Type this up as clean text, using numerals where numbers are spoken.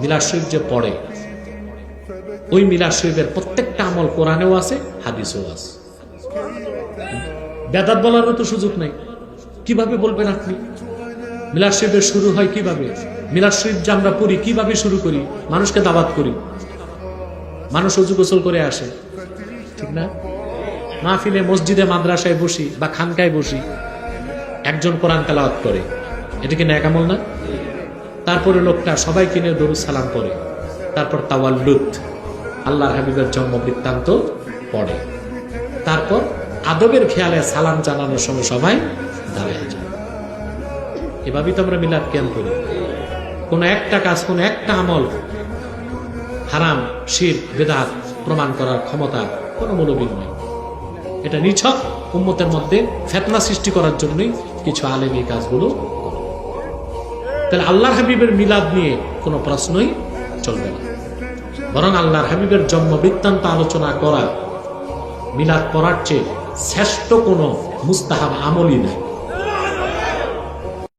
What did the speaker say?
মিলাদ শরীফ যে পড়ে, ওই মিলাদ শরীফের প্রত্যেকটা আমল কোরআনেও আছে, হাদিসেও আছে। বেদাত বলারও তো সুযোগ নাই। কিভাবে বলবেন আপনি? মিলাদ শরীফের শুরু হয় কিভাবে? মিলাদ শরীফ যে আমরা পড়ি কিভাবে শুরু করি? মানুষকে দাওয়াত করি, মানুষ ওযু গোসল করে আসে, ঠিক না? মাহফিলে, মসজিদে, মাদ্রাসায় বসি বা খানকায় বসি, একজন কোরআন তেলাওয়াত করে, এটা কি নেক আমল না? তারপরে লোকটা সবাই কিনে দরুদ সালাম করে, তারপর তাওয়াল্লুদ, আল্লাহর হাবিবের জন্ম বৃত্তান্ত পড়ে, তারপর আদবের খেয়ালে সালাম জানানোর সময় সবাই দাঁড়িয়ে যায়। এভাবেই তো আমরা মিলাদ কিয়াম করি। কোন একটা কাজ, কোন একটা আমল হারাম, শিরক, বিদআত প্রমাণ করার ক্ষমতা কোনো মৌলবীর নেই। এটা নিছক উম্মতের মধ্যে ফিতনা সৃষ্টি করার জন্যই কিছু আলেম এই কাজগুলো করে। তাহলে আল্লাহর হাবিবের মিলাদ নিয়ে কোনো প্রশ্নই চলবে না, বরং আল্লাহর হাবিবের জন্ম বৃত্তান্ত আলোচনা করা মিলাদ পড়ার চেয়ে শ্রেষ্ঠ কোনো মুস্তাহাব আমলই নাই।